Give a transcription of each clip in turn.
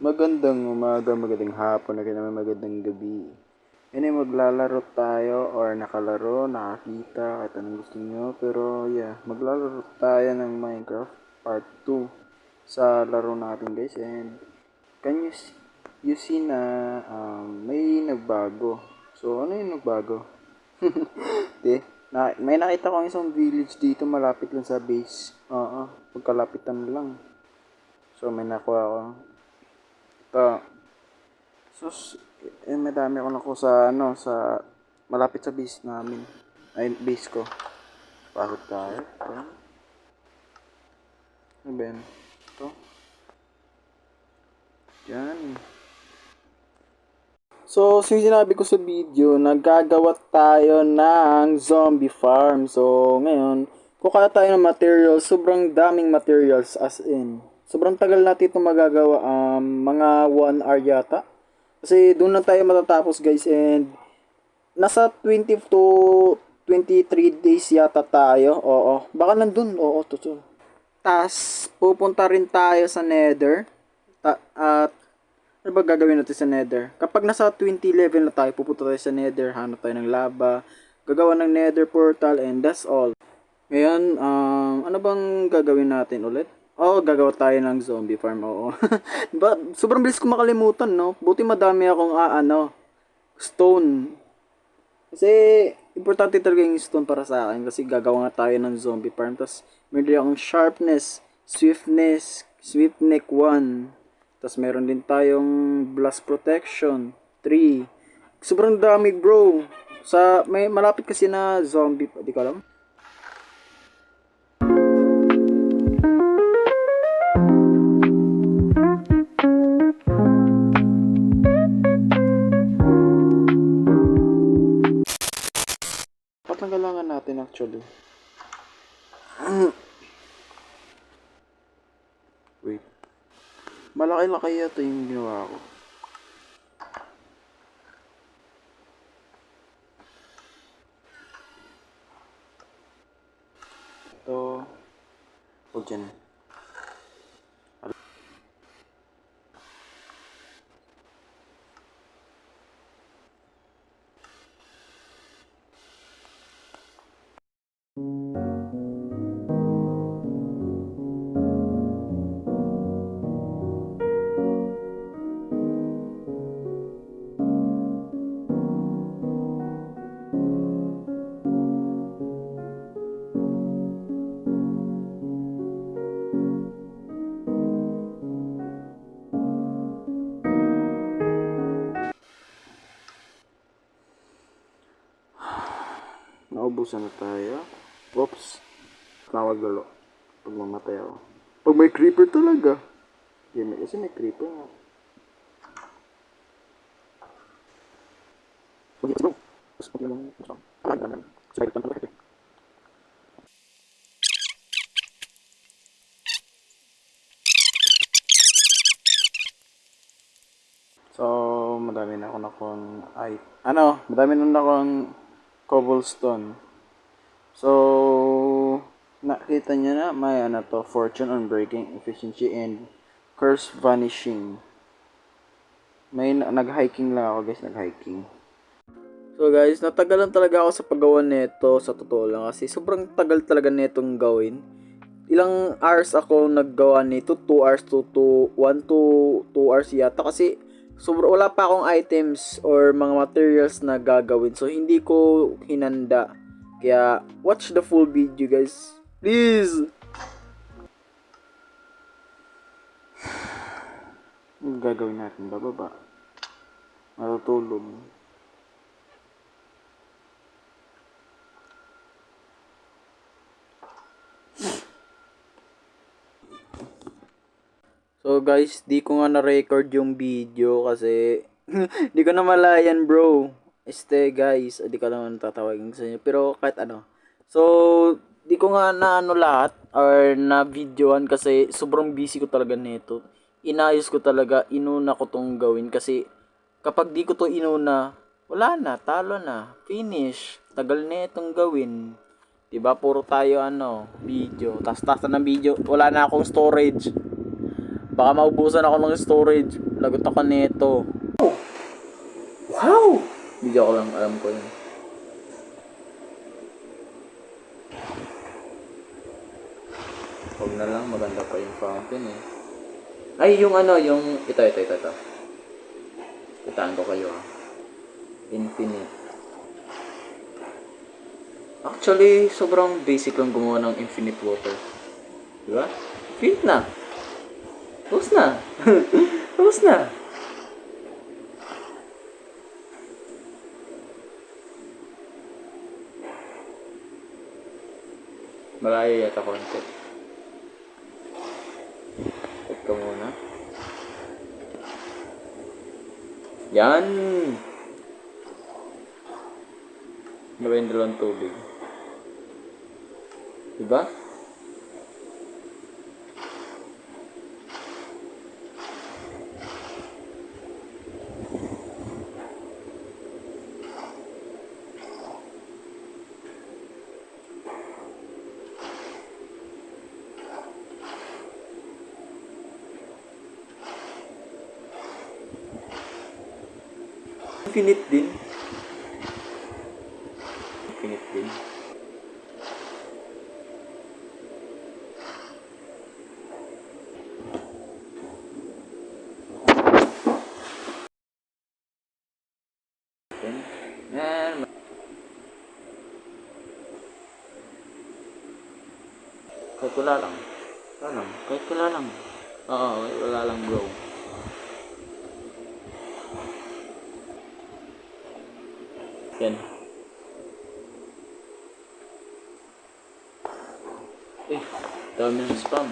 Magandang umaga, magandang hapon, na naman magandang gabi. Maglalaro tayo or nakalaro, nakakita, kahit anong gusto nyo. Pero yeah, maglalaro tayo ng Minecraft Part 2 sa laro natin guys. And can you see na may nagbago. So ano yung nagbago? Di, may nakita ko isang village dito malapit lang sa base. Oo, magkalapitan lang. So may nakuha ako. Ito, sus, madami ako naku sa malapit sa base namin. Ay, base ko. Bakit tayo? Ito. Ano ba yan? Ito. Yan. So, sinabi ko sa video, naggagawa tayo ng zombie farm. So, ngayon, kukuha tayo ng materials. Sobrang daming materials as in. Sobrang tagal natin ito magagawa. Mga 1 hour yata. Kasi doon na tayo matatapos guys. And nasa 20 to 23 days yata tayo. Oo. Baka nandun. Oo, totoo. Tas, pupunta rin tayo sa Nether. At ano ba gagawin natin sa Nether? Kapag nasa 20 level na tayo, pupunta tayo sa Nether, hanap tayo ng lava, gagawa ng Nether portal, and that's all. Ngayon, ano bang gagawin natin ulit? Oh, gagawa tayo ng zombie farm, oo. Diba, sobrang bilis ko makalimutan, no? Buti madami akong, stone. Kasi, importante talaga yung stone para sa akin kasi gagawa nga tayo ng zombie farm. Tapos, meron akong sharpness, swift neck 1. Tapos, meron din tayong blast protection 3. Sobrang dami bro. May malapit kasi na zombie, di ko alam. Patanggalangan natin actually. Wait. Malaki yata yung ginawa ko. Ito. Huwag dyan. Naubusan na tayo. Oops. Nawagalo. Pag mamatay ako. Pag may creeper talaga. Kasi may creeper nga. So, madami na akong cobblestone. So, nakita niyo na may fortune on breaking, efficiency, and curse vanishing. May nag-hiking lang ako guys, nag-hiking. So guys, natagalan talaga ako sa paggawa nito sa totoo lang kasi sobrang tagal talaga netong gawin. Ilang hours ako naggawa nito, 2 hours to 1 to 2 hours yata kasi wala pa akong items or mga materials na gagawin. So hindi ko hinanda. Kaya watch the full video guys. Please! Ang gagawin natin, bababa. Matutulog. So guys, di ko nga na-record yung video kasi di ko na malayan bro. Guys, di ko naman tatawagin sa inyo. Pero kahit ano. So, di ko nga na lahat or na videoan kasi sobrang busy ko talaga nito. Inayos ko talaga, inuna ko tong gawin kasi kapag di ko to inuna, wala na, talo na, finish. Tagal na itong gawin. Diba, puro tayo video. Tas ng video, wala na akong storage. Baka maubusan ako ng storage. Lagot ako nito. Wow! Hindi ako lang, alam ko yun. Huwag na lang, maganda pa yung fountain eh. Ay, yung ano, yung... Ito. Kitaan ko kayo ah. Infinite. Actually, sobrang basic lang gumawa ng infinite water. Diba? Infinite na. Tapos na. Tapos na. Malayo yata konti. Check ka muna. Yan! Gawin dalawang tubig. Diba? Infinite din. Infinite din. Yan. Kahit wala lang. Kahit wala lang. Oo, wala lang bro. Yan. Dami ng spam.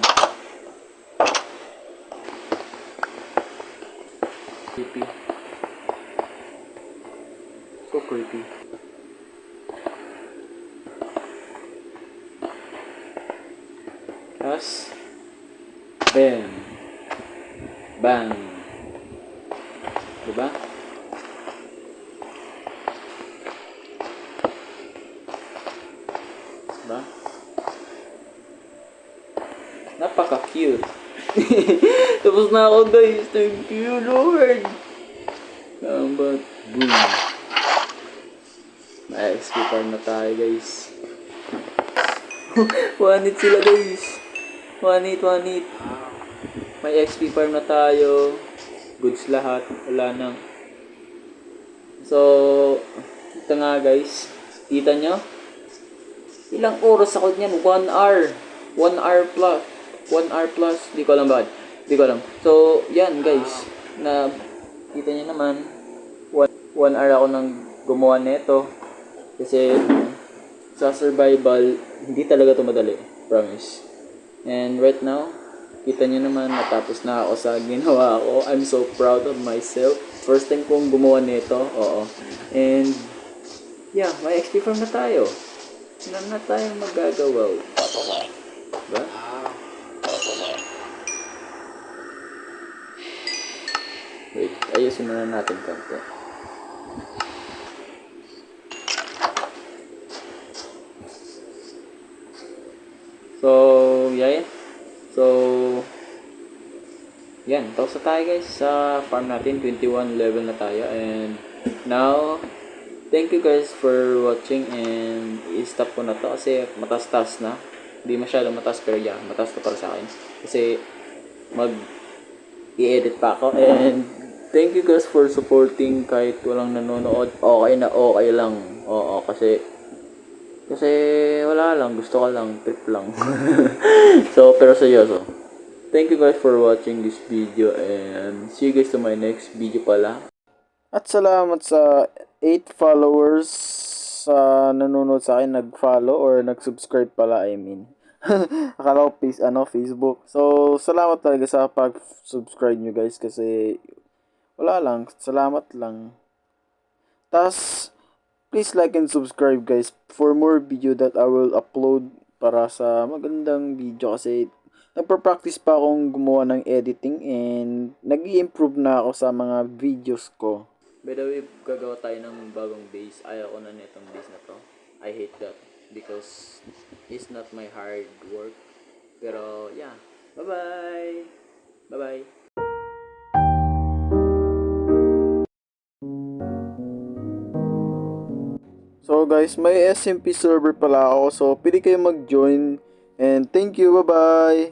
Creepy. So creepy. Tapos, bam. Bang. Diba? Diba? Napaka-cute. Tapos na ako guys. Thank you Lord. But, boom. May XP farm na tayo guys. 1 hit sila guys. 1 hit. May XP farm na tayo. Goods lahat. Wala na. So, ito nga guys. Kita nyo? Ilang oras ako niyan? 1 hour. 1 hour plus. 1 hour plus. Di ko alam bakit. Di ko alam. So, yan guys. Na, kita nyo naman. 1 hour ako nang gumawa nito. Kasi, sa survival, hindi talaga ito madali. Promise. And right now, kita nyo naman, natapos na ako sa ginawa ko. I'm so proud of myself. First time kong gumawa nito. Oo. And, yeah, may XP farm na tayo. Wala na tayong magagawa. Diba? Wait, ayusin muna natin konti. So, yeah. So, yan. Tapos na tayo guys sa farm natin. 21 level na tayo. And now, thank you guys for watching. And i-stop ko na to kasi matas-tas na. Hindi masyadong matas pero yeah, matas to para sa akin. Kasi i-edit pa ako. And thank you guys for supporting kahit walang nanonood. Okay na okay lang. Oo, kasi wala lang, gusto ko lang, trip lang. So, pero seryoso. Thank you guys for watching this video and see you guys to my next video pala. At salamat sa 8 followers sa nanonood sa akin, nag-follow or nag-subscribe pala, I mean. Akala ko Facebook. So, salamat talaga sa pag-subscribe nyo guys kasi wala lang, salamat lang. Tas, please like and subscribe guys for more video that I will upload para sa magandang video kasi nagpa-practice pa akong gumawa ng editing and nag-i-improve na ako sa mga videos ko. By the way, gagawa tayo ng bagong base. Ayaw ko na nitong base na to. I hate that because it's not my hard work. Pero yeah, bye-bye! Bye-bye. So guys, may SMP server pala ako. So, pwede kayo mag-join. And thank you. Bye-bye.